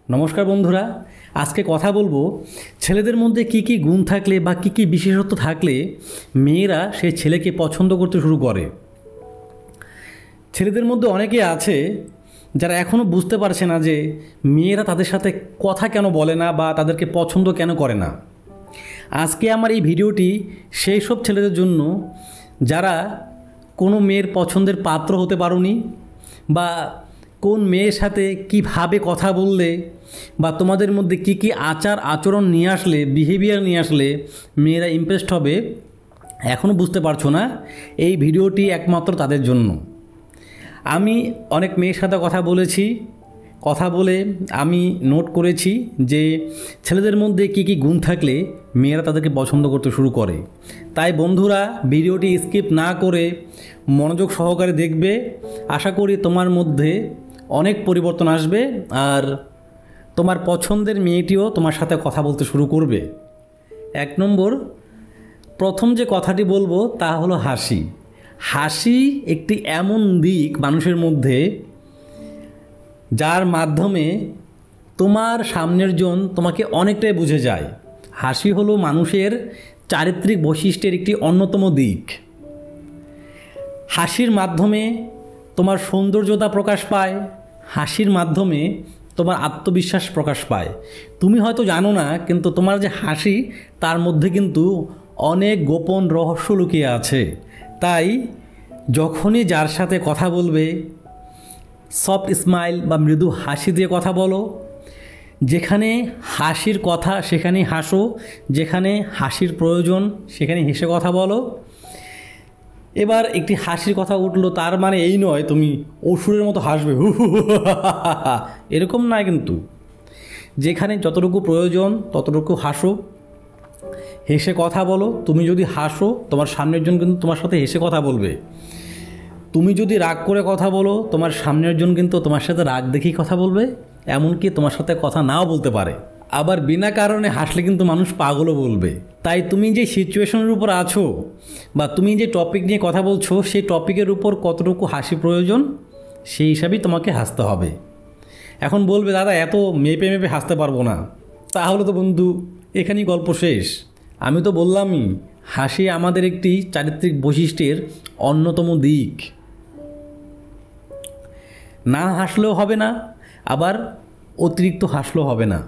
নমস্কার বন্ধুরা, আজকে কথা বলবো ছেলেদের মধ্যে কি কি গুণ থাকলে বা কি কি বিশেষত্ব থাকলে মেয়েরা সেই ছেলেকে পছন্দ করতে শুরু করে। ছেলেদের মধ্যে অনেকে আছে যারা এখনও বুঝতে পারছে না যে মেয়েরা তাদের সাথে কথা কেন বলে না বা তাদেরকে পছন্দ কেন করে না। আজকে আমার এই ভিডিওটি সেই সব ছেলেদের জন্য যারা কোনো মেয়ের পছন্দের পাত্র হতে পারোনি, বা কোন মেয়ের সাথে কিভাবে কথা বললে বা তোমাদের মধ্যে কি কি আচার আচরণ নিয়ে আসলে, বিহেভিয়ার নিয়ে আসলে মেয়েরা ইমপ্রেসড হবে এখনও বুঝতে পারছো না। এই ভিডিওটি একমাত্র তাদের জন্য। আমি অনেক মেয়ের সাথে কথা বলেছি, কথা বলে আমি নোট করেছি যে ছেলেদের মধ্যে কি কি গুণ থাকলে মেয়েরা তাদেরকে পছন্দ করতে শুরু করে। তাই বন্ধুরা, ভিডিওটি স্কিপ না করে মনোযোগ সহকারে দেখবে। আশা করি তোমার মধ্যে অনেক পরিবর্তন আসবে আর তোমার পছন্দের মেয়েটিও তোমার সাথে কথা বলতে শুরু করবে। 1 নম্বর, প্রথম যে কথাটি বলবো তা হলো হাসি। হাসি একটি এমন দিক মানুষের মধ্যে যার মাধ্যমে তোমার সামনের জন তোমাকে অনেকটাই বুঝে যায়। হাসি হলো মানুষের চারিত্রিক বৈশিষ্ট্যের একটি অন্যতম দিক। হাসির মাধ্যমে তোমার সৌন্দর্যতা প্রকাশ পায়, হাসির মাধ্যমে তোমার আত্মবিশ্বাস প্রকাশ পায়। তুমি হয়তো জানো না, কিন্তু তোমার যে হাসি তার মধ্যে কিন্তু অনেক গোপন রহস্য লুকিয়ে আছে। তাই যখনই যার সাথে কথা বলবে সফট স্মাইল বা মৃদু হাসি দিয়ে কথা বলো। যেখানে হাসির কথা সেখানেই হাসো, যেখানে হাসির প্রয়োজন সেখানে হেসে কথা বলো। এবার একটি হাসির কথা উঠলো, তার মানে এই নয় তুমি অসুরের মতো হাসবে, এরকম নয়। কিন্তু যেখানে যতটুকু প্রয়োজন ততটুকু হাসো, হেসে কথা বলো। তুমি যদি হাসো, তোমার সামনের জন কিন্তু তোমার সাথে হেসে কথা বলবে। তুমি যদি রাগ করে কথা বলো, তোমার সামনের জন কিন্তু তোমার সাথে রাগ দেখেই কথা বলবে, এমনকি তোমার সাথে কথা নাও বলতে পারে। আবার বিনা কারণে হাসলে কিন্তু মানুষ পাগলও বলবে। তাই তুমি যে সিচুয়েশনের উপর আছো বা তুমি যে টপিক নিয়ে কথা বলছো, সেই টপিকের উপর কতটুকু হাসি প্রয়োজন সেই হিসাবেই তোমাকে হাসতে হবে। এখন বলবে, দাদা এত মেপে মেপে হাসতে পারবো না। তাহলে তো বন্ধু এখানেই গল্প শেষ। আমি তো বললামই, হাসি আমাদের একটি চারিত্রিক বৈশিষ্ট্যের অন্যতম দিক। না হাসলেও হবে না, আবার অতিরিক্ত হাসলেও হবে না,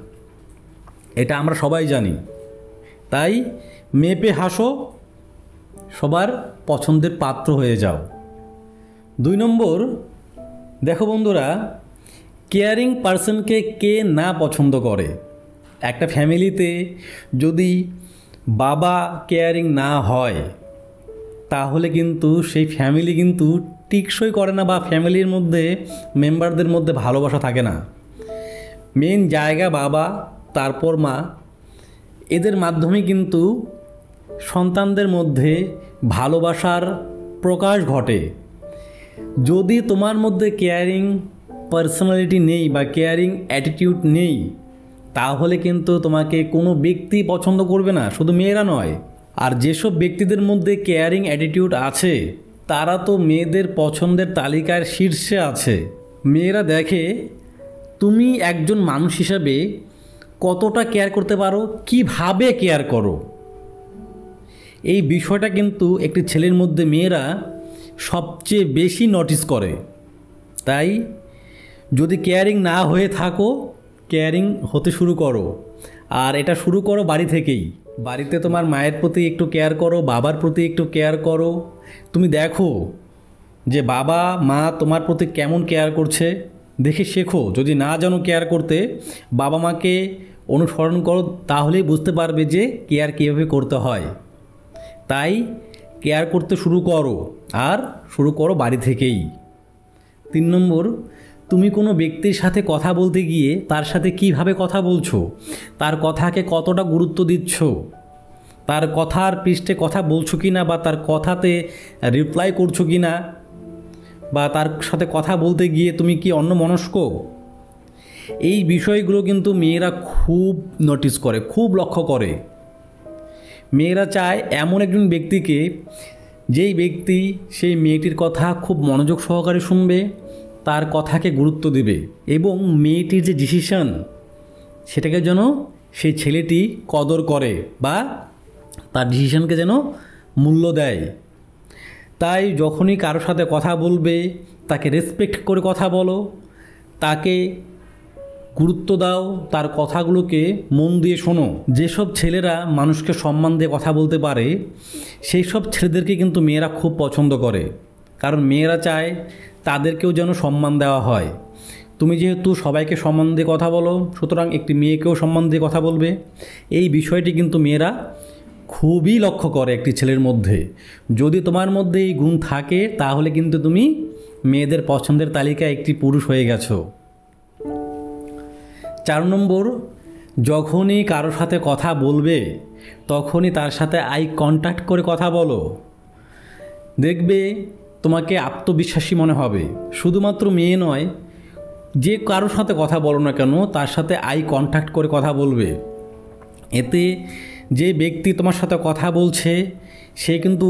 এটা আমরা সবাই জানি। তাই মেপে হাসো, সবার পছন্দের পাত্র হয়ে যাও। 2 নম্বর, দেখো বন্ধুরা, কেয়ারিং পারসনকে কে না পছন্দ করে। একটা ফ্যামিলিতে যদি বাবা কেয়ারিং না হয় তাহলে কিন্তু সেই ফ্যামিলি কিন্তু টিকসই করে না, বা ফ্যামিলির মধ্যে মেম্বারদের মধ্যে ভালোবাসা থাকে না। মেন জায়গা বাবা, তারপর মা, এদের মাধ্যমে কিন্তু সন্তানদের মধ্যে ভালোবাসার প্রকাশ ঘটে। যদি তোমার মধ্যে কেয়ারিং পার্সোনালিটি নেই বা কেয়ারিং অ্যাটিটিউড নেই, তাহলে কিন্তু তোমাকে কোনো ব্যক্তি পছন্দ করবে না, শুধু মেয়েরা নয়। আর যেসব ব্যক্তিদের মধ্যে কেয়ারিং অ্যাটিটিউড আছে তারা তো মেয়েদের পছন্দের তালিকার শীর্ষে আছে। মেয়েরা দেখে তুমি একজন মানুষ হিসাবে কতটা কেয়ার করতে পারো, কিভাবে কেয়ার করো। এই বিষয়টা কিন্তু একটি ছেলের মধ্যে মেয়েরা সবচেয়ে বেশি নোটিস করে। তাই যদি কেয়ারিং না হয়ে থাকো, কেয়ারিং হতে শুরু করো। আর এটা শুরু করো বাড়ি থেকেই। বাড়িতে তোমার মায়ের প্রতি একটু কেয়ার করো, বাবার প্রতি একটু কেয়ার করো। তুমি দেখো যে বাবা মা তোমার প্রতি কেমন কেয়ার করছে, দেখে শেখো। যদি না জানো কেয়ার করতে, বাবা মাকে অনুসরণ করো, তাহলেই বুঝতে পারবে যে কেয়ার কীভাবে করতে হয়। তাই কেয়ার করতে শুরু করো, আর শুরু করো বাড়ি থেকেই। 3 নম্বর, তুমি কোনো ব্যক্তির সাথে কথা বলতে গিয়ে তার সাথে কিভাবে কথা বলছো, তার কথাকে কতটা গুরুত্ব দিচ্ছ, তার কথার পৃষ্ঠে কথা বলছো কি না, বা তার কথাতে রিপ্লাই করছো কি না, বা তার সাথে কথা বলতে গিয়ে তুমি কি অন্যমনস্ক, এই বিষয়গুলো কিন্তু মেয়েরা খুব নোটিস করে, খুব লক্ষ্য করে। মেয়েরা চায় এমন একজন ব্যক্তিকে, যেই ব্যক্তি সেই মেয়েটির কথা খুব মনোযোগ সহকারে শুনবে, তার কথাকে গুরুত্ব দিবে এবং মেয়েটির যে ডিসিশন সেটাকে যেন সেই ছেলেটি কদর করে বা তার ডিসিশনকে যেন মূল্য দেয়। তাই যখনই কারোর সাথে কথা বলবে তাকে রেসপেক্ট করে কথা বলো, তাকে গুরুত্ব দাও, তার কথাগুলোকে মন দিয়ে শোনো। যেসব ছেলেরা মানুষকে সম্মান দিয়ে কথা বলতে পারে সেই সব ছেলেদেরকে কিন্তু মেয়েরা খুব পছন্দ করে, কারণ মেয়েরা চায় তাদেরকেও যেন সম্মান দেওয়া হয়। তুমি যেহেতু সবাইকে সম্মান দিয়ে কথা বলো, সুতরাং একটি মেয়েকেও সম্মান দিয়ে কথা বলবে। এই বিষয়টি কিন্তু মেয়েরা খুবই লক্ষ্য করে একটি ছেলের মধ্যে। যদি তোমার মধ্যে এই গুণ থাকে তাহলে কিন্তু তুমি মেয়েদের পছন্দের তালিকায় একটি পুরুষ হয়ে গেছো। 4 নম্বর, যখনই কারোর সাথে কথা বলবে তখনই তার সাথে আই কন্ট্যাক্ট করে কথা বলো। দেখবে তোমাকে আত্মবিশ্বাসী মনে হবে। শুধুমাত্র মেয়ে নয়, যে কারোর সাথে কথা বলো না কেন তার সাথে আই কন্ট্যাক্ট করে কথা বলবে। এতে যে ব্যক্তি তোমার সাথে কথা বলছে সে কিন্তু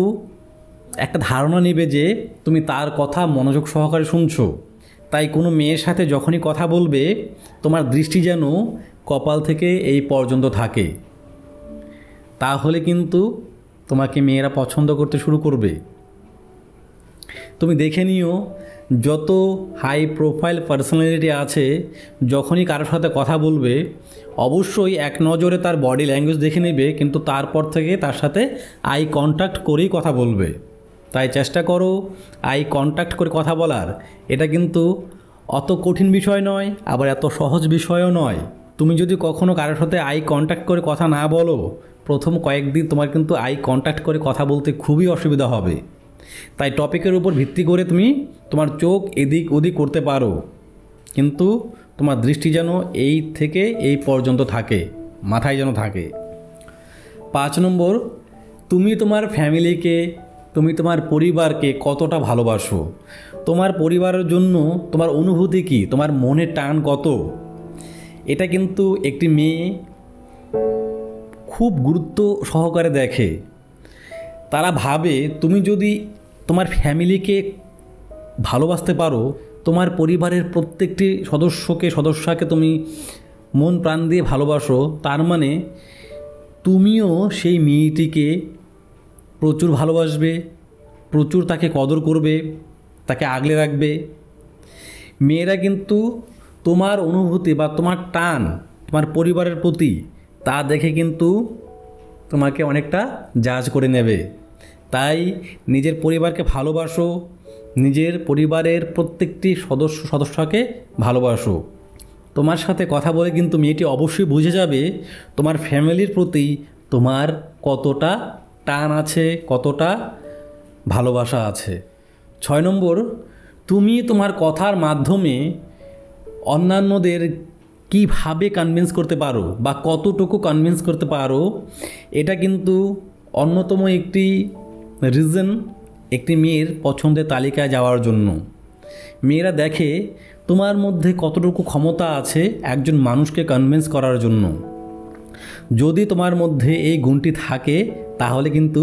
একটা ধারণা নেবে যে তুমি তার কথা মনোযোগ সহকারে শুনছো। তাই কোনো মেয়ের সাথে যখনই কথা বলবে তোমার দৃষ্টি যেন কপাল থেকে এই পর্যন্ত থাকে, তাহলে কিন্তু তোমাকে মেয়েরা পছন্দ করতে শুরু করবে। তুমি দেখে নিও, যত হাই প্রোফাইল পার্সোনালিটি আছে যখনই কারোর সাথে কথা বলবে অবশ্যই এক নজরে তার বডি ল্যাঙ্গুয়েজ দেখে নেবে, কিন্তু তারপর থেকে তার সাথে আই কন্ট্যাক্ট করেই কথা বলবে। তাই চেষ্টা করো আই কন্ট্যাক্ট করে কথা বলার। এটা কিন্তু অত কঠিন বিষয় নয়, আবার এত সহজ বিষয়ও নয়। তুমি যদি কখনও কারোর সাথে আই কন্ট্যাক্ট করে কথা না বলো, প্রথম কয়েকদিন তোমার কিন্তু আই কন্ট্যাক্ট করে কথা বলতে খুবই অসুবিধা হবে। তাই টপিকের উপর ভিত্তি করে তুমি তোমার চোখ এদিক ওদিক করতে পারো, কিন্তু তোমার দৃষ্টি যেন এই থেকে এই পর্যন্ত থাকে, মাথায় যেন থাকে। 5 নম্বর, তুমি তোমার ফ্যামিলিকে, তুমি তোমার পরিবারকে কতটা ভালোবাসো। তোমার পরিবারের জন্য তোমার অনুভূতি কী, তোমার মনের টান কত, এটা কিন্তু একটি মেয়ে খুব গুরুত্ব সহকারে দেখে। তারা ভাবে তুমি যদি তোমার ফ্যামিলিকে ভালোবাসতে পারো, তোমার পরিবারের প্রত্যেকটি সদস্যকে তুমি মন প্রাণ দিয়ে ভালোবাসো, তার মানে তুমিও সেই মেয়েটিকে প্রচুর ভালোবাসবে, প্রচুর তাকে কদর করবে, তাকে আগলে রাখবে। মেয়েরা কিন্তু তোমার অনুভূতি বা তোমার টান তোমার পরিবারের প্রতি তা দেখে কিন্তু তোমাকে অনেকটা জাজ করে নেবে। তাই নিজের পরিবারকে ভালোবাসো, নিজের পরিবারের প্রত্যেকটি সদস্যকে ভালোবাসো। তোমার সাথে কথা বলে কিন্তু মেয়েটি অবশ্যই বুঝে যাবে তোমার ফ্যামিলির প্রতি তোমার কতটা টান আছে, কতটা ভালোবাসা আছে। 6 নম্বর, তুমি তোমার কথার মাধ্যমে অন্যান্যদের কীভাবে কনভিন্স করতে পারো বা কতটুকু কনভিন্স করতে পারো, এটা কিন্তু অন্যতম একটি রিজন একটি মেয়ের পছন্দের তালিকায় যাওয়ার জন্য। মেয়েরা দেখে তোমার মধ্যে কতটুকু ক্ষমতা আছে একজন মানুষকে কনভিন্স করার জন্য। যদি তোমার মধ্যে এই গুণটি থাকে তাহলে কিন্তু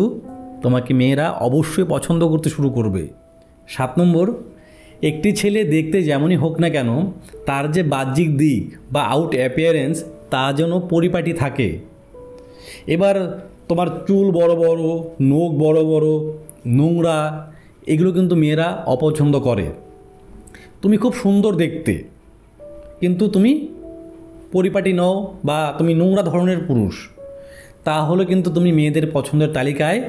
তোমাকে মেয়েরা অবশ্যই পছন্দ করতে শুরু করবে। 7 নম্বর, একটি ছেলে দেখতে যেমনই হোক না কেন তার যে বাহ্যিক দিক বা আউট অ্যাপিয়ারেন্স তা যেন পরিপাটি থাকে। এবার তোমার চুল বড় বড়, নখ বড় বড়, নোংরা, এগুলো কিন্তু মেয়েরা অপছন্দ করে। তুমি খুব সুন্দর দেখতে কিন্তু তুমি পরিপাটি নও বা তুমি নোংরা ধরনের পুরুষ, তাহলে কিন্তু তুমি মেয়েদের পছন্দের তালিকায়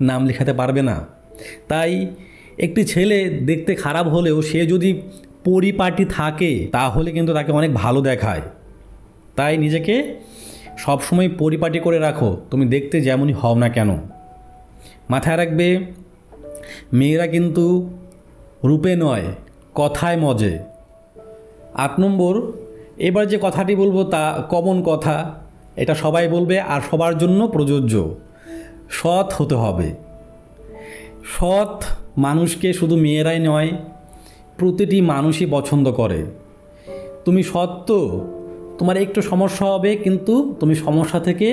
নাম লেখাতে পারবে না। তাই একটি ছেলে দেখতে খারাপ হলেও সে যদি পরিপাটি থাকে তাহলে কিন্তু তাকে অনেক ভালো দেখায়। তাই নিজেকে সবসময় পরিপাটি করে রাখো, তুমি দেখতে যেমনই হও না কেন। মাথায় রাখবে, মেয়েরা কিন্তু রূপে নয় কথায় মজে। 8 নম্বর, এবার যে কথাটি বলবো তা কমন কথা, এটা সবাই বলবে আর সবার জন্য প্রযোজ্য। সৎ হতে হবে। সৎ মানুষকে শুধু মেয়েরাই নয়, প্রতিটি মানুষই পছন্দ করে। তুমি সৎ তো, তোমার একটু সমস্যা হবে কিন্তু তুমি সমস্যা থেকে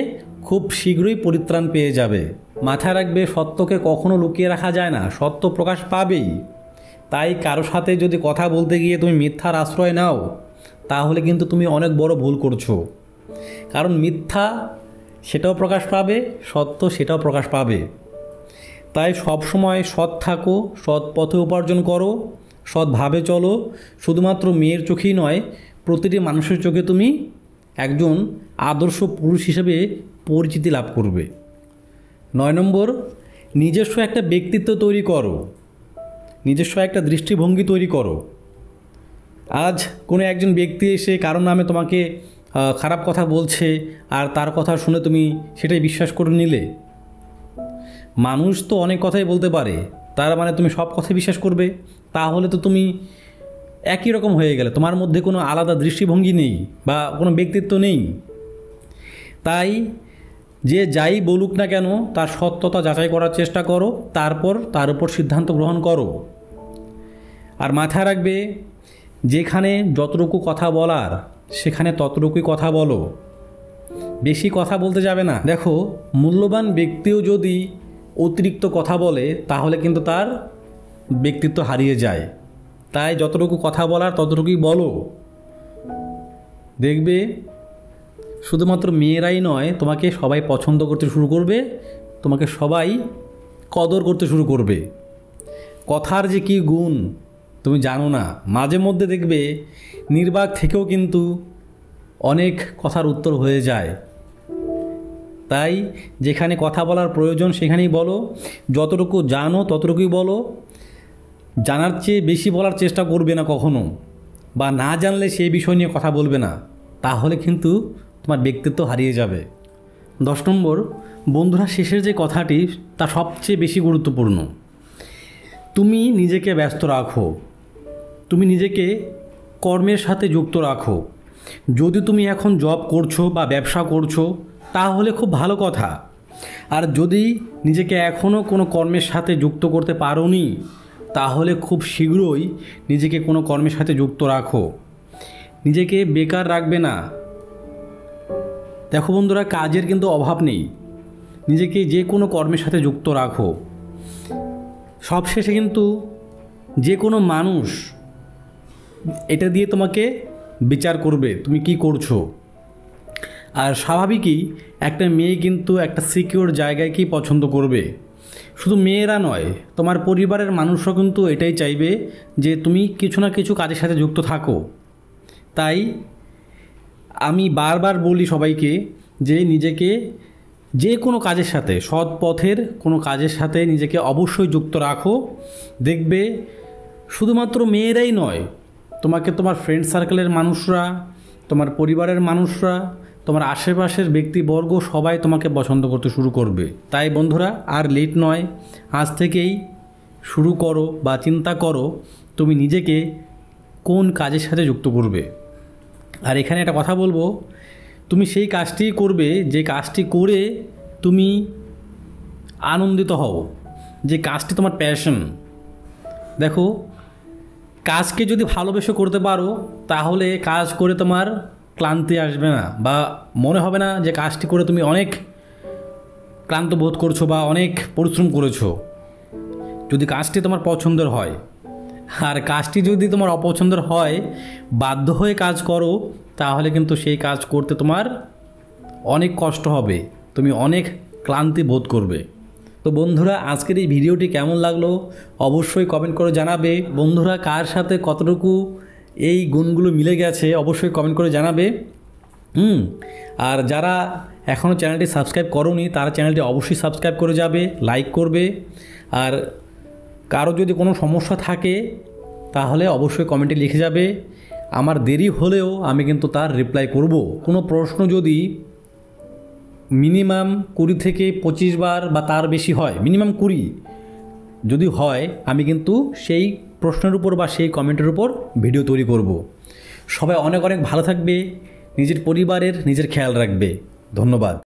খুব শীঘ্রই পরিত্রাণ পেয়ে যাবে। মাথায় রাখবে, সত্যকে কখনো লুকিয়ে রাখা যায় না, সত্য প্রকাশ পাবেই। তাই কারো সাথে যদি কথা বলতে গিয়ে তুমি মিথ্যার আশ্রয় নাও তাহলে কিন্তু তুমি অনেক বড় ভুল করছো। কারণ মিথ্যা সেটাও প্রকাশ পাবে, সত্য সেটাও প্রকাশ পাবে। তাই সবসময় সৎ থাকো, সৎ পথে উপার্জন করো, সৎভাবে চলো। শুধুমাত্র মেয়ের চোখেই নয়, প্রতিটি মানুষের চোখে তুমি একজন আদর্শ পুরুষ হিসেবে পরিচিতি লাভ করবে। 9 নম্বর, নিজস্ব একটা ব্যক্তিত্ব তৈরি করো, নিজস্ব একটা দৃষ্টিভঙ্গি তৈরি করো। আজ কোনো একজন ব্যক্তি এসে কারণ নামে তোমাকে খারাপ কথা বলছে, আর তার কথা শুনে তুমি সেটাই বিশ্বাস করে নিলে। মানুষ তো অনেক কথাই বলতে পারে, তার মানে তুমি সব কথাই বিশ্বাস করবে? তাহলে তো তুমি একই রকম হয়ে গেলে, তোমার মধ্যে কোনো আলাদা দৃষ্টিভঙ্গি নেই বা কোনো ব্যক্তিত্ব নেই। তাই যে যাই বলুক না কেন, তার সত্যতা যাচাই করার চেষ্টা করো, তারপর তার উপর সিদ্ধান্ত গ্রহণ করো। আর মাথায় রাখবে, যেখানে যতটুকু কথা বলার সেখানে ততটুকুই কথা বলো, বেশি কথা বলতে যাবে না। দেখো, মূল্যবান ব্যক্তিও যদি অতিরিক্ত কথা বলে তাহলে কিন্তু তার ব্যক্তিত্ব হারিয়ে যায়। তাই যতটুকু কথা বলার ততটুকুই বলো। দেখবে শুধুমাত্র মেয়েরাই নয়, তোমাকে সবাই পছন্দ করতে শুরু করবে, তোমাকে সবাই কদর করতে শুরু করবে। কথার যে কী গুণ তুমি জানো না। মাঝে মধ্যে দেখবে নির্বাক থেকেও কিন্তু অনেক কথার উত্তর হয়ে যায়। তাই যেখানে কথা বলার প্রয়োজন সেখানেই বলো, যতটুকু জানো ততটুকুই বলো। জানার চেয়ে বেশি বলার চেষ্টা করবে না কখনো, বা না জানলে সেই বিষয় নিয়ে কথা বলবে না, তাহলে কিন্তু তোমার ব্যক্তিত্ব হারিয়ে যাবে। 10 নম্বর, বন্ধুরা, শেষের যে কথাটি তা সবচেয়ে বেশি গুরুত্বপূর্ণ। তুমি নিজেকে ব্যস্ত রাখো, তুমি নিজেকে কর্মের সাথে যুক্ত রাখো। যদি তুমি এখন জব করছো বা ব্যবসা করছো তাহলে খুব ভালো কথা। আর যদি নিজেকে এখনও কোনো কর্মের সাথে যুক্ত করতে পারোনি, তাহলে খুব শীঘ্রই নিজেকে কোনো কর্মের সাথে যুক্ত রাখো। নিজেকে বেকার রাখবে না। দেখো বন্ধুরা, কাজের কিন্তু অভাব নেই, নিজেকে যে কোনো কর্মের সাথে যুক্ত রাখো। সবশেষে কিন্তু যে কোনো মানুষ এটা দিয়ে তোমাকে বিচার করবে তুমি কি করছো। আর স্বাভাবিকই একটা মেয়ে কিন্তু একটা সিকিউর জায়গায় পছন্দ করবে। শুধু মেয়েরা নয়, তোমার পরিবারের মানুষরা কিন্তু এটাই চাইবে যে তুমি কিছু না কিছু কাজের সাথে যুক্ত থাকো। তাই আমি বারবার বলি সবাইকে যে নিজেকে যে কোনো কাজের সাথে, সৎ পথের কোনো কাজের সাথে নিজেকে অবশ্যই যুক্ত রাখো। দেখবে শুধুমাত্র মেয়েরাই নয়, তোমাকে তোমার ফ্রেন্ড সার্কেলের মানুষরা, তোমার পরিবারের মানুষরা, তোমার আশেপাশের ব্যক্তিবর্গ সবাই তোমাকে পছন্দ করতে শুরু করবে। তাই বন্ধুরা, আর লেট নয়, আজ থেকেই শুরু করো বা চিন্তা করো তুমি নিজেকে কোন কাজের সাথে যুক্ত করবে। আর এখানে একটা কথা বলবো, তুমি সেই কাজটিই করবে যে কাজটি করে তুমি আনন্দিত হও, যে কাজটি তোমার প্যাশন। দেখো, কাজকে যদি ভালোবেসে করতে পারো তাহলে কাজ করে তোমার ক্লান্তি আসবে না, বা মনে হবে না যে কাজটি করে তুমি অনেক ক্লান্ত বোধ করছো বা অনেক পরিশ্রম করেছো। যদি কাজটি তোমার পছন্দের হয়, আর কাজটি যদি তোমার অপছন্দের হয়, বাধ্য হয়ে কাজ করো, তাহলে কিন্তু সেই কাজ করতে তোমার অনেক কষ্ট হবে, তুমি অনেক ক্লান্তি বোধ করবে। তো বন্ধুরা, আজকের এই ভিডিওটি কেমন লাগলো অবশ্যই কমেন্ট করে জানাবে। বন্ধুরা, কার সাথে কতটুকু এই গুণগুলো মিলে গেছে অবশ্যই কমেন্ট করে জানাবে। আর যারা এখনও চ্যানেলটি সাবস্ক্রাইব করোনি তারা চ্যানেলটি অবশ্যই সাবস্ক্রাইব করে যাবে, লাইক করবে। আর কারো যদি কোনো সমস্যা থাকে তাহলে অবশ্যই কমেন্টে লিখে যাবে। আমার দেরি হলেও আমি কিন্তু তার রিপ্লাই করব। কোনো প্রশ্ন যদি মিনিমাম 20 থেকে 25 বার বা তার বেশি হয়, মিনিমাম 20 যদি হয়, আমি কিন্তু সেই প্রশ্নের উপর বা সেই কমেন্টের উপর ভিডিও তৈরি করব। সবাই অনেক অনেক ভালো থাকবে, নিজের পরিবারের নিজের খেয়াল রাখবে। ধন্যবাদ।